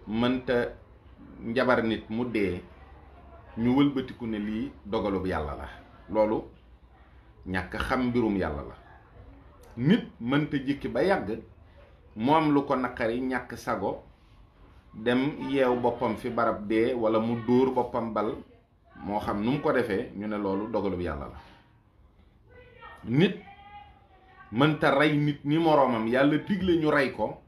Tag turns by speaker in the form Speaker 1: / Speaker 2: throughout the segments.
Speaker 1: mënta njabar nit mu dee ñu wëlbatiku ne lii dogalub yàlla la. loolu ñàkk xam mbirum yàlla la. nit mënta jikki ba yàgg mu am lu ko naqari ñàkk sago dem yeew boppam fi barab dee wala mu dóor boppam bal moo xam nu mu ko defee ñu ne loolu dogalub yàlla la. nit mënta rey nit ni moroomam yàlla digle ñu rey ko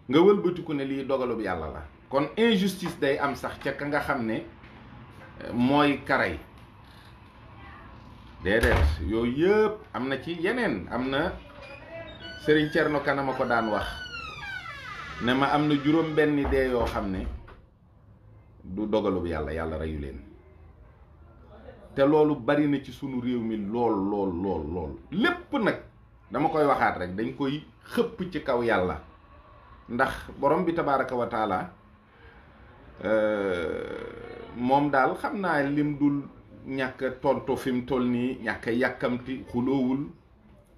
Speaker 1: nga wëlbatiku ne lii dogalub yàlla la. kon injustice day am sax ca ka nga xam ne mooy karay déedéet yooyu yëpp am na ci yeneen. am na Sëriñ Cerno Kanama ko daan wax ne ma am na juróom benni dee yoo xam ne du dogalub yàlla, yàlla reyu leen. te loolu bari na ci sunu réew mi lool lépp nag dama koy waxaat rek dañ koy xëpp ci kaw yàlla. ndax borom bi tabaaraka wa taala moom daal xam naa lim dul ñàkk tontu fi mu toll nii, ñàkk yàkkamti, xuloowul,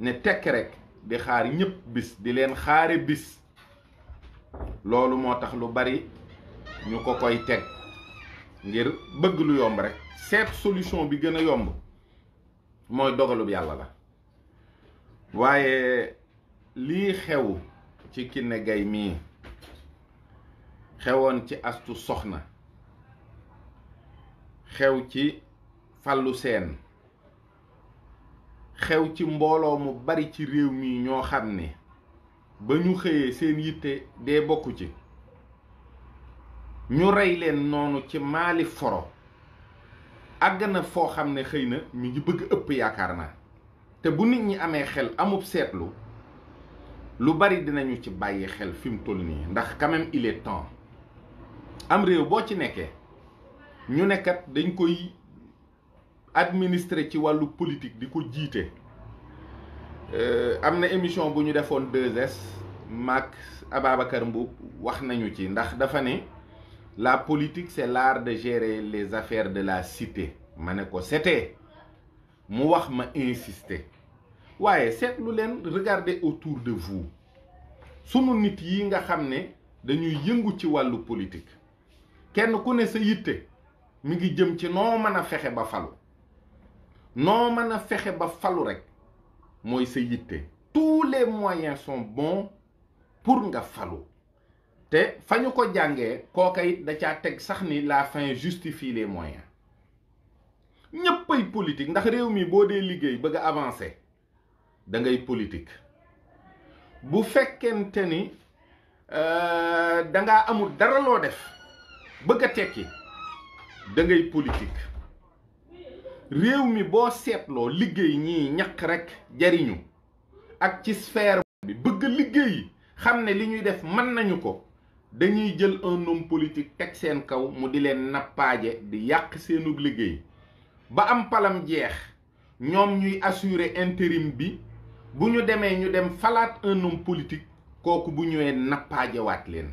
Speaker 1: ne tekk rek di xaar ñëpp bis, di leen xaare bis. loolu moo tax lu bari ñu ko koy teg ngir bëgg lu yomb rek. seet solution bi gën a yomb mooy dogalub yàlla la. waaye lii xew ci Kiné Gaye mii xewoon ci Astu Soxna, xew ci Fallou Sène, xew ci mbooloo mu bari ci réew mi ñoo xam ne ba ñu xëyee seen yitte dee bokku ci, ñu rey leen noonu ci Mali foro. àgg na foo xam ne xëy na mi ngi bëgg ëpp yaakaar naa. te bu nit ñi amee xel amub seetlu lu bari dinañu ci bàyyi xel fi mu toll nii. ndax quand même il est temps. am réew boo ci nekkee ñu nekkat dañ koy administrer ci wàllu politique di ko jiite. am na émission bu ñu defoon 2S maak Ababacar Mboup wax nañu ci. ndax dafa ne la politique c'est l'art de gérer les affaires de la cité. ma ne ko c'était mu wax ma insister. waaye seetlu leen, regardez autour de vous. sunu nit yi nga xam ne dañuy yëngu ci wàllu politique kenn ku ne sa yitte mi ngi jëm ci noo mën a fexe ba falu. noo mën a fexe ba falu rek mooy sa yitte. tous les moyens sont bons pour nga falu. te fa ñu ko jàngee kooka it da caa teg sax ni la fin justifie les moyens. ñëppay politique ndax réew mi boo dee liggéey bëgg a avancer da ngay politique. bu fekkente ni dangaa amul dara loo def bëgg a tekki da ngay politique. réew mi boo seetloo liggéey ñii ñaq rek jariñu ak ci sphère bi bëgg liggéey xam ne li ñuy def mën nañu ko, dañuy jël un homme politique teg seen kaw mu di leen nappaaje di yàq seenub liggéey ba am palam jeex. ñoom ñuy assurer intérim bi, bu ñu demee ñu dem falaat un homme politique kooku bu ñëwee nappaajewaat leen.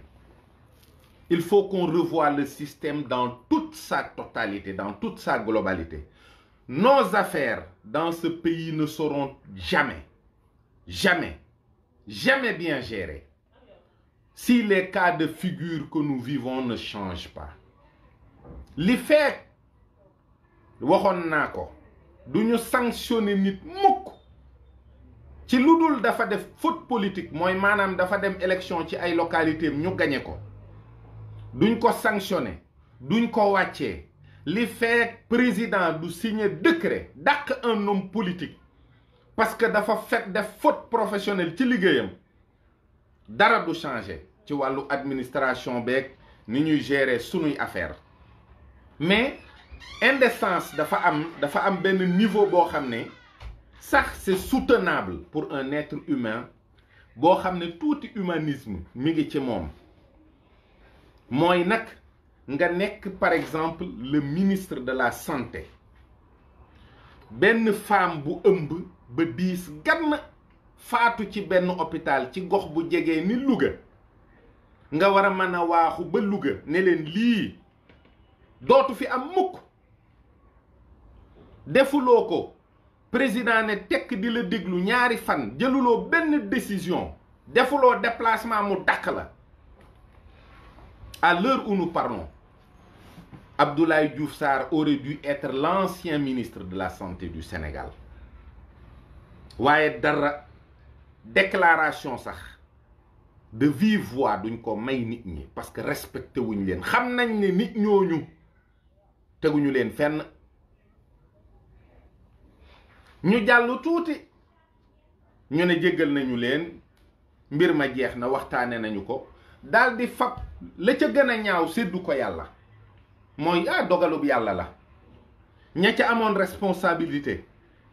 Speaker 1: il faut qu'on revoie le système dans toute sa totalité, dans toute sa globalité. Nos affaires dans ce pays ne seront jamais bien gérées si les cas de figure que nous vivons ne changent pas. li fekk waxoon naa ko du ñu sanctionner nit mukk ci lu dul dafa def faute politique, mooy maanaam dafa dem élection ci ay localité ñu gañe ko, duñ ko sanctionner, duñ ko wàccee li fekk président du signer décret dàq un homme politique parce que dafa fekk def faute professionnelle ci liggéeyam. dara du changer ci wàllu administration beeg ni ñuy gérer sunuy affaire. mais indécence dafa am benn niveau boo xam ne sax c'est soutenable pour un être humain boo xam ne tuuti humanisme mi ngi ci moom. mooy nag nga nekk par exemple le ministre de la santé, benn femme bu ëmb ba diis gann faatu ci benn hôpital ci gox bu jegee ni Louga, nga war a mën a waaxu ba Louga ne leen lii dootu fi am mukk. defuloo ko, président ne tekk di la déglu ñaari fan, jëluloo benn décision, defuloo déplacement mu dàq la. À l'heure où nous parlons, Abdoulaye Diouf Sarr aurait dû être l'ancien ministre de la Santé du Sénégal. waaye dara déclaration sax de vive voix duñ ko may nit ñi parce que respecté wuñ leen xam nañ ne nit ñooñu teguñu leen fenn. ñu jàll tuuti ñu ne jéggal nañu leen mbir ma jeex na waxtaane nañu ko daal di fab la ca gën a ñaaw séddu ko yàlla mooy dogalub yàlla la ña ca amoon responsabilité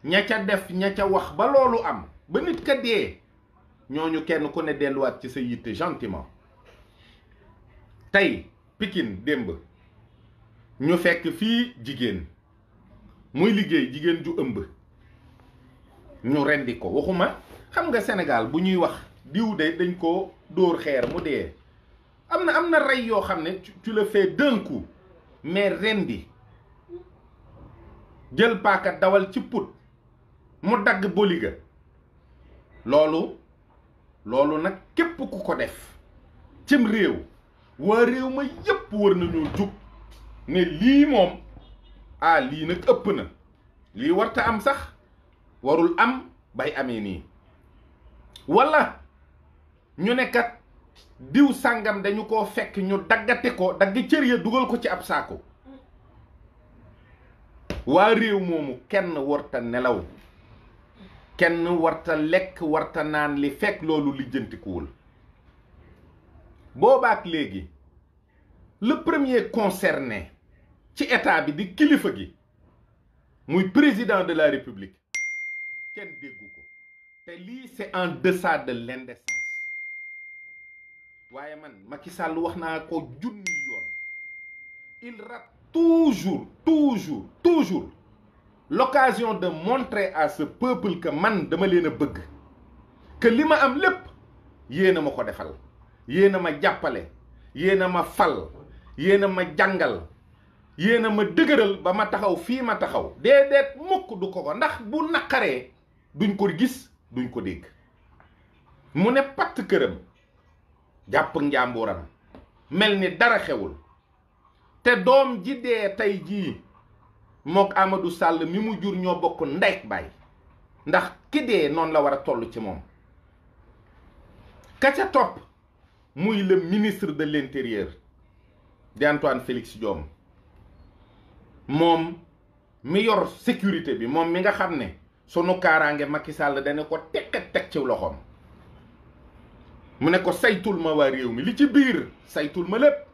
Speaker 1: ña ca def ña ca wax ba loolu am ba nit ka dee ñooñu kenn ku ne delluwaat ci sa yitte gentiment. tey Pikine démb ñu fekk fii jigéen muy liggéey jigéen ju ëmb ñu rendi ko. waxuma xam nga Sénégal bu ñuy wax diw de dañ ko dóor xeer mu dee am na rey yoo xam ne tu le fais d'un coup, mais rendi jël paaka dawal ci put mu dagg boliga loolu nag képp ku ko def cim réew waa réew ma yépp war nañoo jug ne lii moom lii nag ëpp na, lii warta am sax, warul am bay amee nii. walla ñu ne kat diw sàngam dañu ko fekk ñu daggate ko dagg cër ya dugal ko ci ab saako. waa réew moomu kenn warta nelaw, kenn warta lekk, warta naan li fekk loolu lijjantikuwul. boobaak léegi le premier concerné ci état bi di kilifa gi muy président de la république kenn déggu ko te lii c'est en deçà de l'indécence. waaye man Macky Sall wax naa ko junni yoon, il rate toujours l'occasion de montrer à ce peuple que man dama leen a bëgg, que li ma am lépp yéen a ma ko defal, yéen a ma jàppale, yéen a ma fal, yéen a ma jàngal, yéen a ma dëgëral ba ma taxaw fii ma taxaw. déedéet mukk du ko ndax bu naqaree duñ ko gis duñ ko dégg. mu ne patt këram jàpp njàmburam mel ni dara xewul. te doom ji dee tey jii mook Amadou Sall mi mu jur ñoo bokk ndey ak baay, ndax ki dee noonu la war a toll ci moom. ka ca topp muy le ministre de l'intérieur di Antoine Félix Diome, moom mi yor sécurité bi, moom mi nga xam ne sunu kaaraange Macky Sall dana ko teg ci loxoom. mu ne ko saytul ma waa réew mi li ci biir, saytul ma lépp.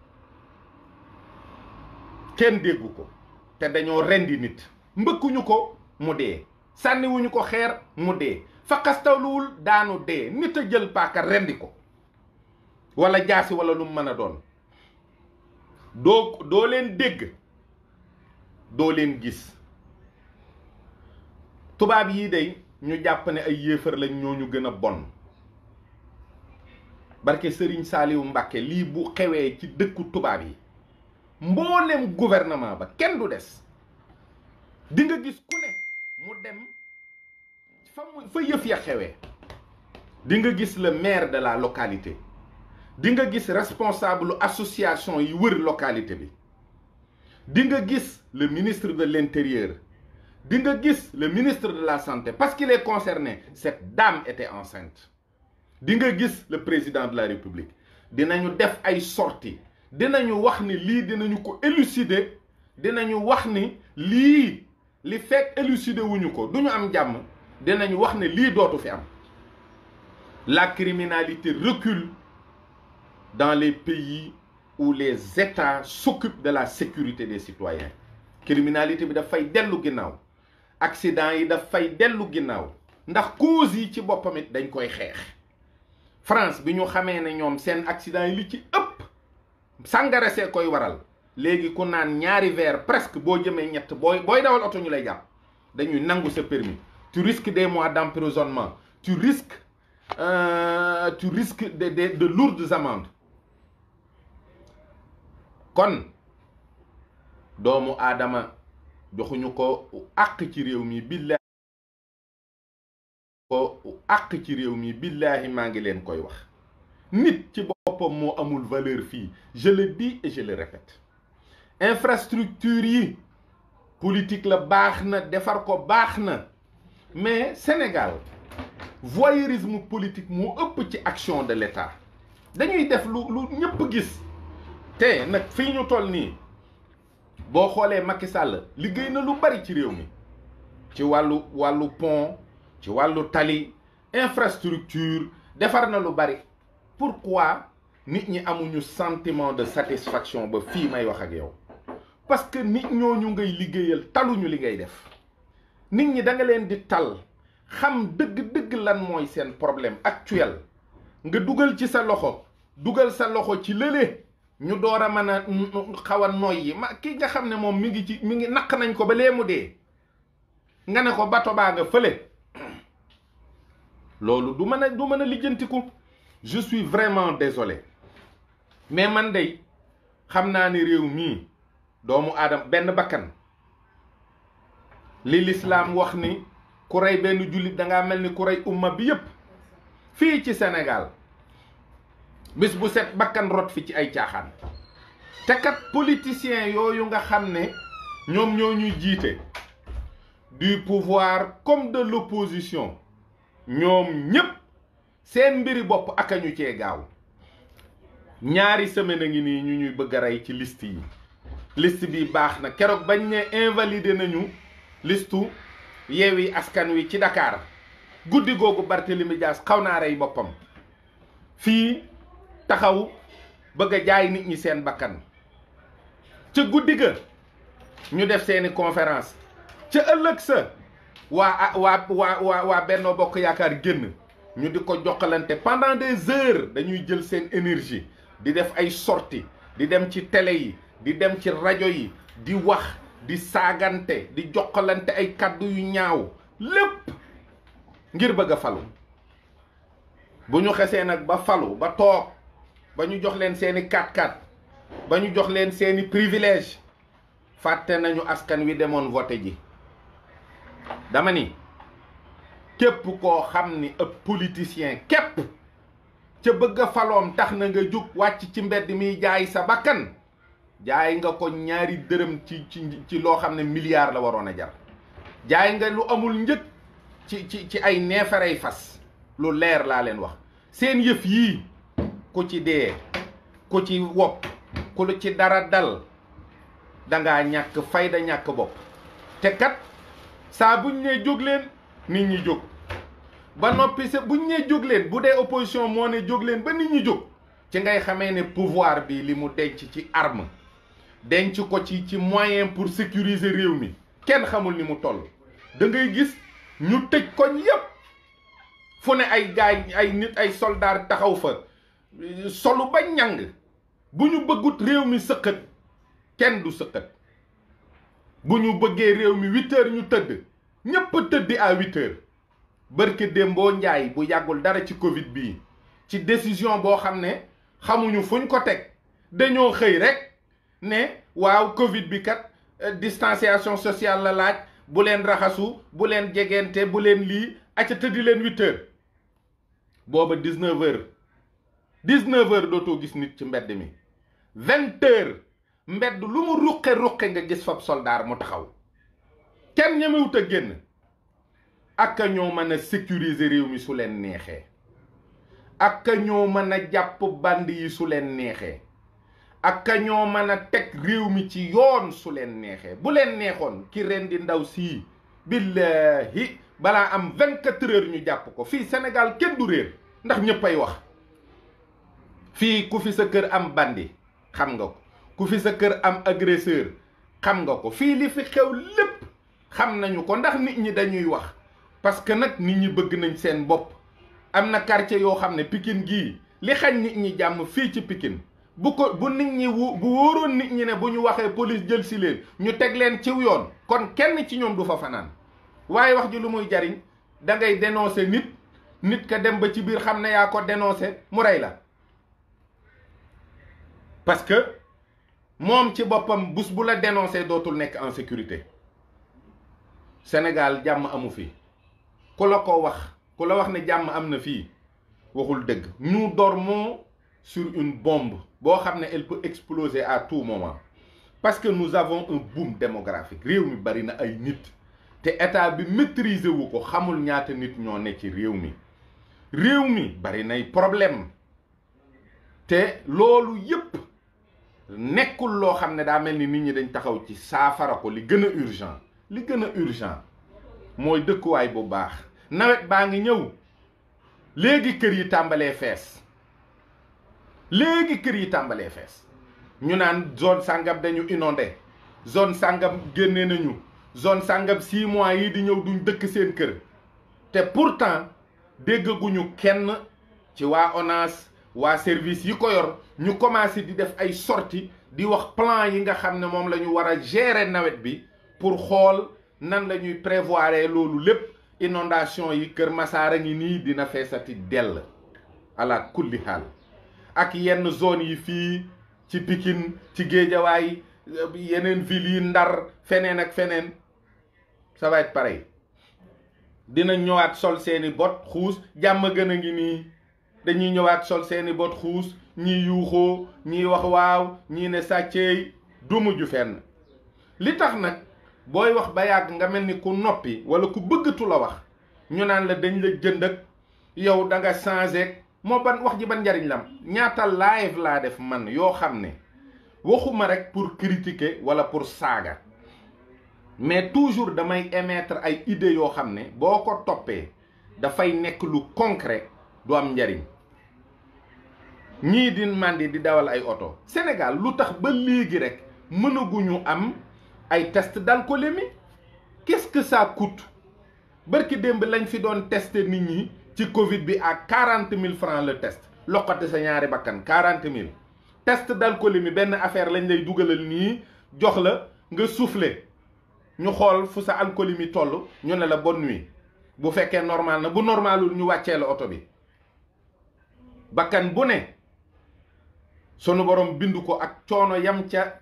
Speaker 1: kenn déggu ko te dañoo rendi nit, mbëkkuñu ko mu dee, sànniwuñu ko xeer mu dee, fakastawluwul daanu dee, nit a jël paaka rendi ko wala jaasi wala lu mu mën a doon. doo leen dégg, doo leen gis. tubaab yii day ñu jàpp ne ay yéefar lañ, ñoo ñu gën a bon. barke Serigne Saliou Mbacké lii bu xewee ci dëkku tubaab yi mboolem gouvernement ba kenn du des. di nga gis ku ne mu dem fa yëf ya xewee. di nga gis le maire de la localité, di nga gis responsable association yi wër localité bi, di nga gis le ministre de l'intérieur, di nga gis le ministre de la santé parce qu'il est concerné. Cette dame était enceinte. di nga gis le président de la république. dinañu def ay sorties, dinañu wax ni lii dinañu ko élucider, dinañu wax ni lii li fekk élucider wuñu ko duñu am jàmm, dinañu wax ne lii dootu fi am. La criminalité recule dans les pays où les États s'occupent de la sécurité des citoyens. criminalité bi dafay dellu ginnaaw, accident yi dafay dellu ginnaaw, ndax cause yi ci boppam it dañ koy xeex. France bi ñu xamee ne ñoom seen accident yi li ci ëpp sàngara see koy waral, léegi ku naan ñaari verre presque boo jëmee ñett booy dawal oto ñu lay jàpp, dañuy nangu sa permis. tu risques des mois d'emprisonnement, tu risques de lourdes amendes. kon doomu aadama joxuñu ko àq ci réew mi, billaahi maa ngi leen koy wax. nit ci bopp boppam moo amul valeur fii. Je le dis et je le répète. Infrastructure yi politique la baax na defar ko baax na mais Sénégal voyeurisme politique moo ëpp ci action de l'État. dañuy def lu ñëpp gis te nag fii ñu toll nii boo xoolee Macky Sall liggéey na lu bari ci réew mi ci wàllu pont ci wàllu tali infrastructure defar na lu bari. Pourquoi nit ñi amuñu sentiment de satisfaction ba fii may wax ak yow? Parce que nit ñooñu ngay liggéeyal taluñu li ngay def. nit ñi da nga leen di tal xam dëgg-dëgg lan mooy seen problème actuel nga dugal ci sa loxo ci lële ñu door a mën a xaw a noyyi ma ki nga xam ne moom mi ngi naq nañ ko ba lee mu dee nga ne ko bato baa nga fële loolu du mën a lijjantiku. Je suis vraiment désolé mais man day xam naa ni réew mii doomu aadama benn bakkan li l'islam wax ni ku rey benn jullit dangaa mel ni ku rey umma bi yépp fii ci Sénégal bis bu set bakkan rot fi ci ay caaxaan te kat politiciens yooyu nga xam ne ñoom ñoo ñuy jiite du pouvoir comme de l'opposition ñoom ñépp seen mbiri bopp ak ñu cee gaaw ñaari semaine a ngi nii ñu ñuy bëgg a rey ci liste yi. liste bi baax na keroog bañ ne invalider nañu listu Yewwi Askan Wi ci Dakar guddi googu Barthélémy Dias xaw naa rey boppam fii taxaw bëgg a jaay nit ñi seen bakkan ca guddi ga ñu def seeni conférence ca ëllëg sa waa Benno Bokk Yaakaar génn ñu di ko jokkalante pendant des heures. dañuy jël seen énergie di def ay sorties di dem ci télé yi di dem ci rajo yi di wax di saagante di jokkalante ay kàddu yu ñaaw lépp ngir bëgg a falu. bu ñu xesee nag ba falu ba toog ba ñu jox leen seeni 4x4 ba ñu jox leen seeni privilège fàtte nañu askan wi demoon voté ji. dama ni képp koo xam ni ab politicien képp ca bëgg a faloom tax na nga jóg wàcc ci mbedd mi jaay sa bakkan jaay nga ko ñaari dërëm ci loo xam ne milliard la waroon a jar. jaay nga lu amul njëg ci ay neefarey fas. lu leer laa leen wax seen yëf yii ku ci dee ku ci wopp ku lu ci dara dal dangaa ñàkk fayda ñàkk bopp. te kat saa buñ nee jóg leen nit ñi jóg ba noppi sa buñ nee jóg leen bu dee opposition moo ne jóg leen ba nit ñi jóg ci ngay xamee ne pouvoir bi li mu denc ci arme denc ko ci moyen pour sécuriser réew mi kenn xamul ni mu toll. da ngay gis ñu tëj koñ yépp fu ne ay gaay ay nit ay soldat taxaw fa solu ba ñàng bu ñu bëggut réew mi sëqat kenn du sëqat. bu ñu bëggee réew mi 8 heures ñu tëdd ñépp tëddi à 8 heures. barke Dembo Njaay bu yàggul dara ci Covid bii ci décision boo xam ne xamuñu fuñ ko teg dañoo xëy rek ne waaw Covid bi kat distanciation sociale la laaj bu leen raxasu bu leen jegente bu leen lii acca tëddi leen 8 heures. booba 19 heures 19 heures dootoo gis nit ci mbedd mi 20 heures mbedd lu mu ruqe nga gis fab soldaar mu taxaw kenn ñemewut a génn. ak ñoo mën a sécuriser réew mi su leen neexee ak ñoo mën a jàpp band yi su leen neexee ak ñoo mën a teg réew mi ci yoon su leen neexee. bu leen neexoon ki ren di ndaw sii billahi balaa am 24 heures ñu jàpp ko. fii Sénégal kenn du réer ndax ñëpp ay wax. fii ku fi sa kër am bandi xam nga ko ku fi sa kër am agresseur xam nga ko. fii li fi xew lépp xam nañu ko ndax nit ñi dañuy wax. parce que nag nit ñi bëgg nañ seen bopp. am na quartier yoo xam ne Pikine gii li xañ nit ñi jàmm fii ci Pikine bu nit ñi bu wóoroon nit ñi ne bu ñu waxee police jël si leen ñu teg leen ciw yoon kon kenn ci ñoom du fa fanaan. waaye wax ji lu muy jariñ da ngay dénoncer nit ka dem ba ci biir xam ne yaa ko dénoncer mu rey la. parce que moom ci boppam bés bu la dénoncer dootul nekk en sécurité. Sénégal jàmm amu fi. ku la ko wax ku la wax ne jàmm am na fii waxul dëgg. nous dormons sur une bombe boo xam ne elle peut exploser à tout moment parce que nous avons un boom démographique réew mi bari na ay nit te état bi maîtriser wu ko xamul ñaata nit ñoo ne ci réew mi bari nay problème te loolu yépp nekkul loo xam ne daa mel ni nit ñi dañ taxaw ci saafara ko li gën a urgent mooy dëkkuwaay bu baax nawet baa ngi ñëw léegi kër yi tàmbalee fees ñu naan zone sàngam dañu inondé zone sàngam génne nañu zone sàngam 6 mois yi di ñëw duñ dëkk seen kër te pourtant déggaguñu kenn ci waa ONAS waa service yi ko yor ñu commencé di def ay sorties di wax plan yi nga xam ne moom la ñu war a gérer nawet bi pour xool nan la ñuy prévoir loolu lépp inondation yi Kër Massar a ngi nii dina feesati dell ala kulli xaal ak yenn zone yi fii ci Pikine ci Géejawaay yeneen villes yi Ndar feneen ak feneen ça va être pareil dina ñëwaat sol seeni bot xuus jàmm gën a ngi nii dañuy ñëwaat sol seeni bot xuus ñii yuuxoo ñii wax waaw ñii ne sàcceey du mujj fenn li tax nag booy wax ba yàgg nga mel ni ku noppi wala ku bëggatu la wax ñu naan la dañ la jënd ak yow da nga changé moo ban wax ji ban njariñ lam ñaata live laa def man yoo xam ne waxuma rek pour critiquer wala pour saaga mais toujours damay émettre ay idées yoo xam ne boo ko toppee dafay nekk lu concret du am njariñ ñii di mandi di dawal ay oto Sénégal lu tax ba léegi rek mënaguñu am ay test d'alcoolémie qu'est-ce que ça coûte barki démb lañ fi doon tester nit ñi ci Covid bi à 40 000 francs le test loqati sa ñaari bakkan 40 000 test d'alcoolémie benn affaire lañ lay dugalal nii jox la nga souffler ñu xool fu sa alcoolémie toll ñu ne la bonne nuit bu fekkee normal na bu normalul ñu wàccee la oto bi bakkan bu ne sunu borom bindu ko ak coono yam ca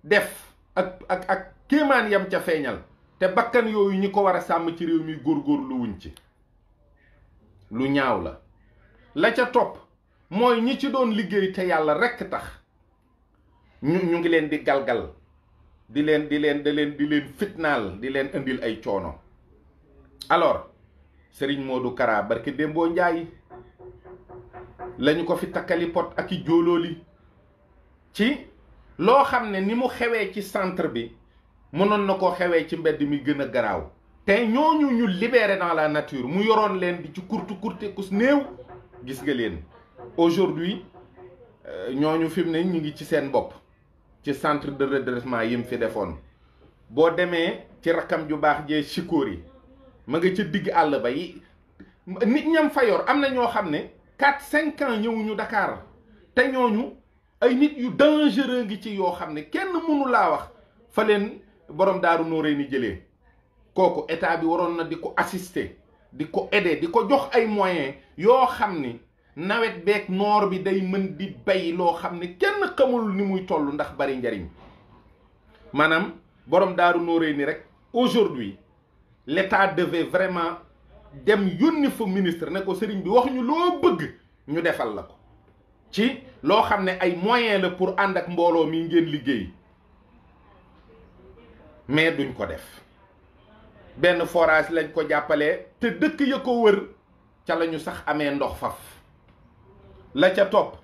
Speaker 1: def ak kéemaan yam ca feeñal te bakkan yooyu ñi ko war a sàmm ci réew mi góorgóorlu wuñ ci lu ñaaw la ca topp mooy ñi ci doon liggéey te yàlla rekk tax ñu ngi leen di galgal di leen fitnaal di leen indil ay coono alors Serigne Modou Kara barke Dembo Njaay lañu ko fi takkali pot ak i jóolooli ci loo xam ne ni mu xewee ci centre bi mënoon na ko xewee ci mbedd mi gën a garaaw te ñooñu ñu libéré dans la nature mu yoroon leen di ci kurte kus néew gis nga leen aujourd'hui ñooñu fi mu ne ñu ngi ci seen bopp ci centre de redressement yi mu fi defoon boo demee ci rakkam ju baax jee Chikori ma nga ca digg àll ba yi nit ñam fa yor am na ñoo xam ne 4-5 ans ñëwuñu Dakar te ñooñu ay nit yu dangereux ngi ci yoo xam ne kenn mënu laa wax fa leen borom Daaru Nooréni jëlee kooku état bi waroon na di ko assister di ko aider di ko jox ay moyens yoo xam ni nawet beeg noor bi day mën di bay loo xam ne kenn xamul ni muy toll ndax bari njariñ maanaam borom Daaru Nooréni rek aujourd'hui l'état devait vraiment dem yónni fa ministre ne ko sëriñ bi wax ñu loo bëgg ñu defal la ko ci loo xam ne ay moyens la pour ànd ak mbooloo mi ngeen liggéey mais duñ ko def benn forage lañ ko jàppalee te dëkk ya ko wër ca lañu sax amee ndox faf la ca topp